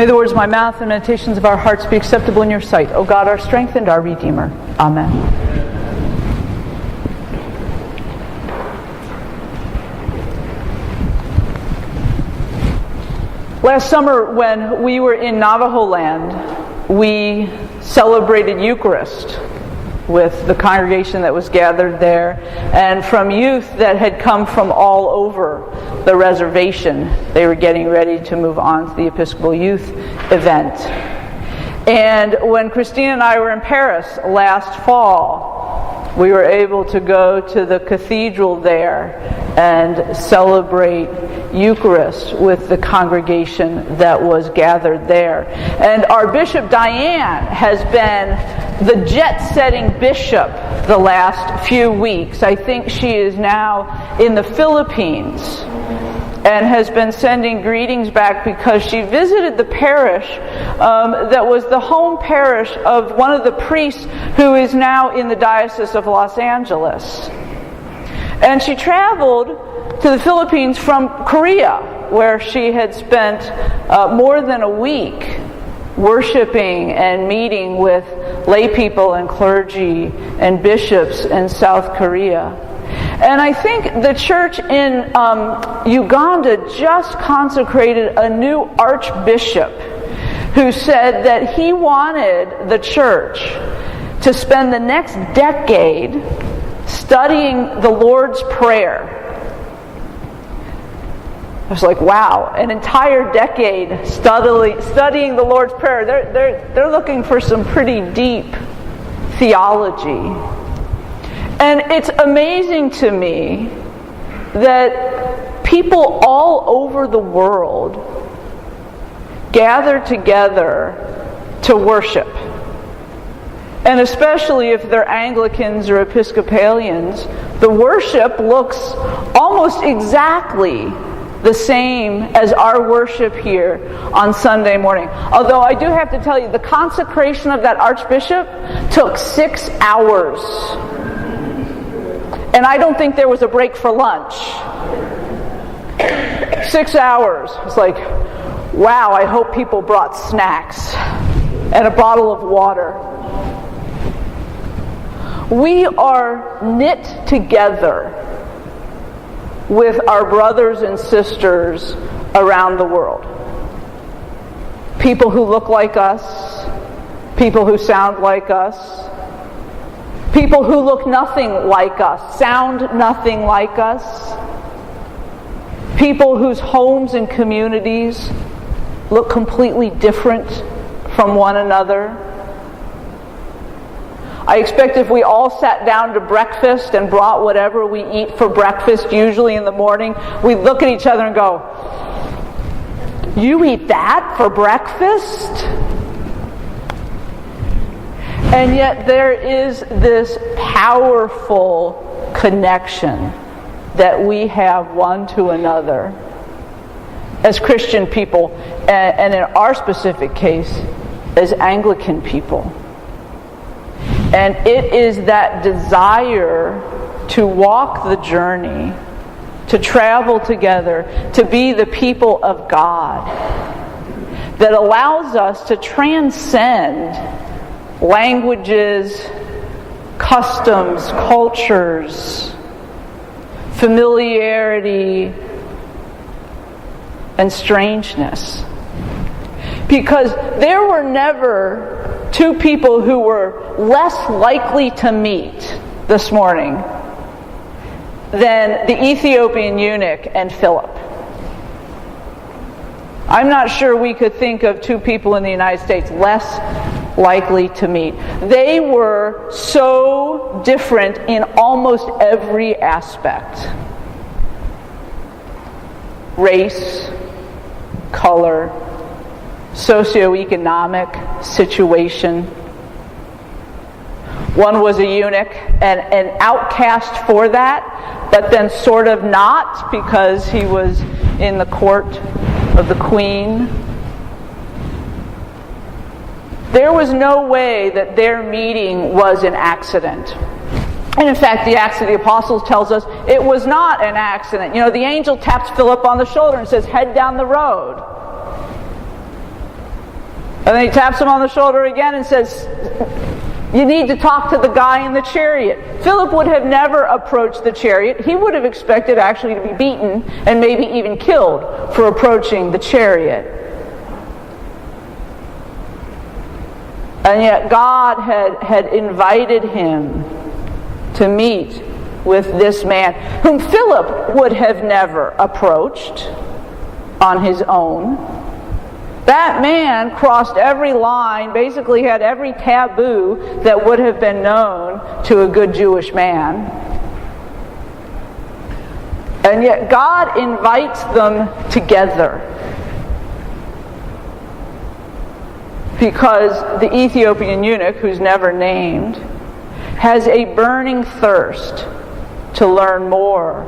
May the words of my mouth and meditations of our hearts be acceptable in your sight, O God, our strength and our Redeemer. Amen. Last summer, when we were in Navajo land, we celebrated Eucharist with the congregation that was gathered there, and from youth that had come from all over the reservation. They were getting ready to move on to the Episcopal youth event. And when Christine and I were in Paris last fall, we were able to go to the cathedral there and celebrate Eucharist with the congregation that was gathered there. And our Bishop Diane has been the jet-setting bishop the last few weeks. I think she is now in the Philippines and has been sending greetings back because she visited the parish that was the home parish of one of the priests who is now in the Diocese of Los Angeles. And she traveled to the Philippines from Korea, where she had spent more than a week worshiping and meeting with lay people and clergy and bishops in South Korea. And I think the church in Uganda just consecrated a new archbishop who said that he wanted the church to spend the next decade studying the Lord's Prayer. I was like, wow, an entire decade studying the Lord's Prayer. They're looking for some pretty deep theology. And it's amazing to me that people all over the world gather together to worship. And especially if they're Anglicans or Episcopalians, the worship looks almost exactly the same as our worship here on Sunday morning. Although I do have to tell you, the consecration of that archbishop took 6 hours. And I don't think there was a break for lunch. 6 hours. It's like, wow, I hope people brought snacks and a bottle of water. We are knit together with our brothers and sisters around the world. People who look like us, people who sound like us, people who look nothing like us, sound nothing like us, people whose homes and communities look completely different from one another. I expect if we all sat down to breakfast and brought whatever we eat for breakfast, usually in the morning, we'd look at each other and go, "You eat that for breakfast?" And yet there is this powerful connection that we have one to another as Christian people, and in our specific case, as Anglican people. And it is that desire to walk the journey, to travel together, to be the people of God, that allows us to transcend languages, customs, cultures, familiarity, and strangeness. Because there were never two people who were less likely to meet this morning than the Ethiopian eunuch and Philip. I'm not sure we could think of two people in the United States less likely to meet. They were so different in almost every aspect. Race, color, socioeconomic situation. One was a eunuch and an outcast for that, but then sort of not, because he was in the court of the queen. There was no way that their meeting was an accident. And in fact, the Acts of the Apostles tells us it was not an accident. You know, the angel taps Philip on the shoulder and says, "Head down the road." And then he taps him on the shoulder again and says, you need to talk to the guy in the chariot. Philip would have never approached the chariot. He would have expected actually to be beaten and maybe even killed for approaching the chariot. And yet God had invited him to meet with this man, whom Philip would have never approached on his own. That man crossed every line, basically had every taboo that would have been known to a good Jewish man. And yet God invites them together because the Ethiopian eunuch, who's never named, has a burning thirst to learn more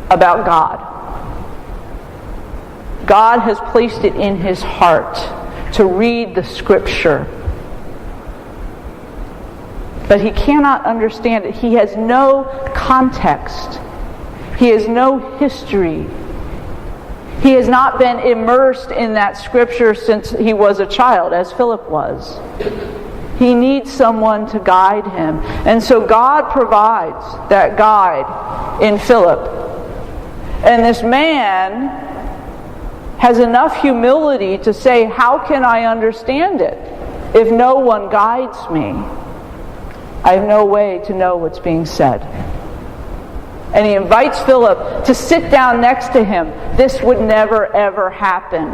about God. God has placed it in his heart to read the Scripture. But he cannot understand it. He has no context. He has no history. He has not been immersed in that Scripture since he was a child, as Philip was. He needs someone to guide him. And so God provides that guide in Philip. And this man has enough humility to say, how can I understand it if no one guides me? I have no way to know what's being said. And he invites Philip to sit down next to him. This would never ever happen.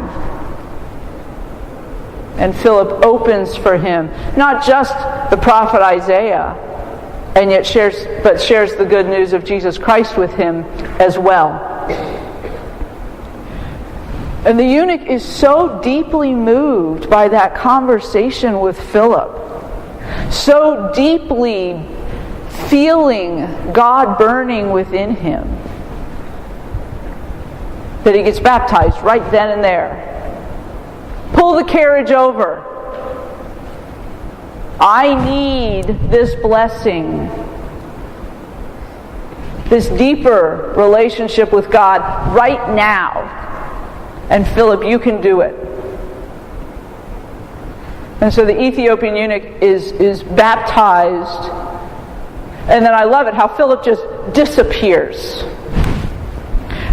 And Philip opens for him not just the prophet Isaiah, and yet shares the good news of Jesus Christ with him as well. And the eunuch is so deeply moved by that conversation with Philip, so deeply feeling God burning within him, that he gets baptized right then and there. Pull the carriage over. I need this blessing, this deeper relationship with God right now. And Philip, you can do it. And so the Ethiopian eunuch is baptized. And then I love it how Philip just disappears.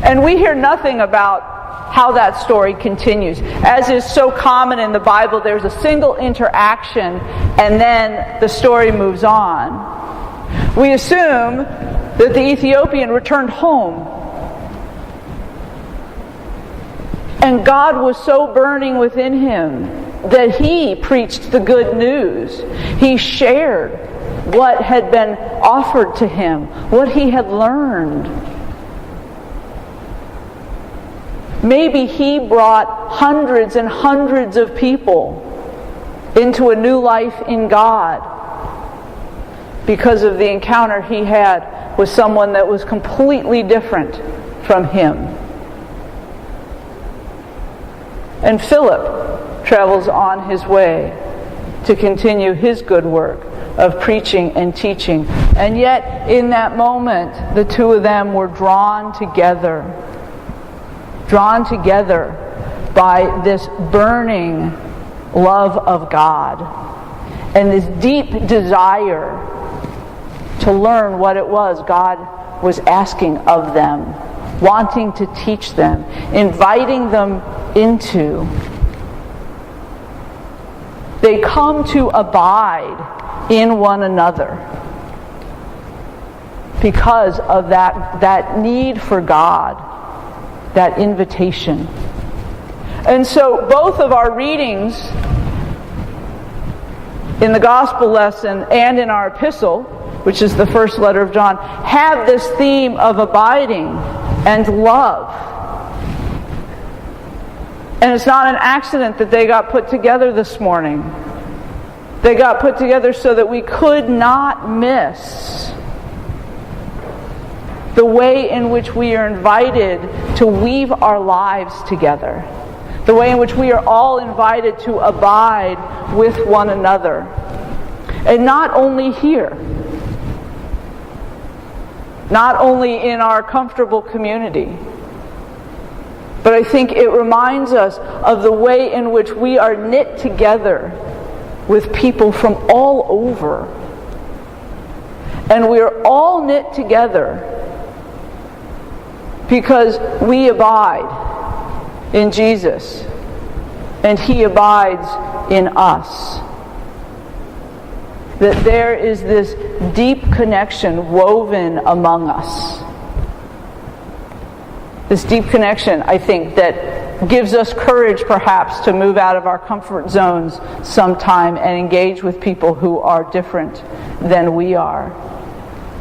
And we hear nothing about how that story continues. As is so common in the Bible, there's a single interaction and then the story moves on. We assume that the Ethiopian returned home. And God was so burning within him that he preached the good news. He shared what had been offered to him, what he had learned. Maybe he brought hundreds and hundreds of people into a new life in God because of the encounter he had with someone that was completely different from him. And Philip travels on his way to continue his good work of preaching and teaching. And yet, in that moment, the two of them were drawn together by this burning love of God and this deep desire to learn what it was God was asking of them, wanting to teach them, inviting them into. They come to abide in one another because of that need for God, that invitation. And so both of our readings in the gospel lesson and in our epistle, which is the first letter of John, have this theme of abiding and love. And it's not an accident that they got put together this morning. They got put together so that we could not miss the way in which we are invited to weave our lives together. The way in which we are all invited to abide with one another. And not only here. Not only in our comfortable community. But I think it reminds us of the way in which we are knit together with people from all over. And we are all knit together because we abide in Jesus and He abides in us. That there is this deep connection woven among us. This deep connection, I think, that gives us courage perhaps to move out of our comfort zones sometime and engage with people who are different than we are.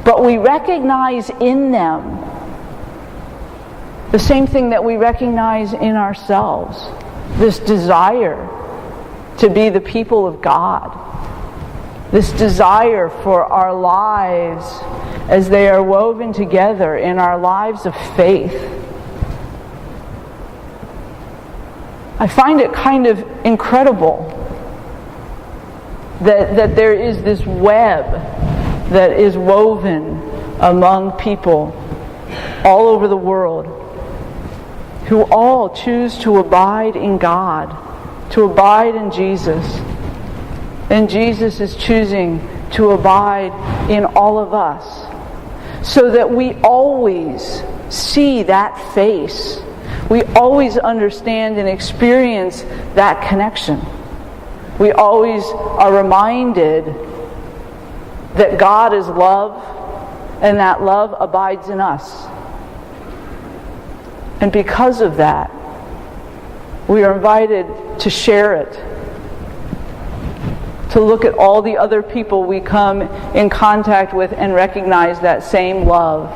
But we recognize in them the same thing that we recognize in ourselves. This desire to be the people of God. This desire for our lives as they are woven together in our lives of faith. I find it kind of incredible that there is this web that is woven among people all over the world who all choose to abide in God, to abide in Jesus. And Jesus is choosing to abide in all of us so that we always see that face. We always understand and experience that connection. We always are reminded that God is love and that love abides in us. And because of that, we are invited to share it, to look at all the other people we come in contact with and recognize that same love,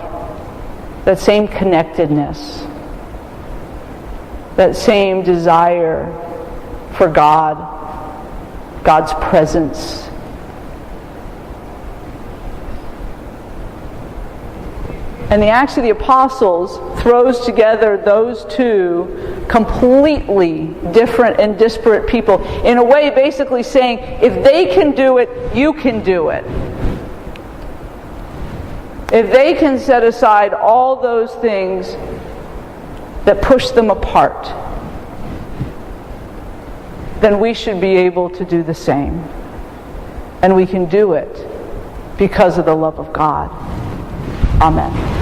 that same connectedness, that same desire for God, God's presence. And the Acts of the Apostles throws together those two completely different and disparate people in a way basically saying, if they can do it, you can do it. If they can set aside all those things that push them apart, then we should be able to do the same. And we can do it because of the love of God. Amen.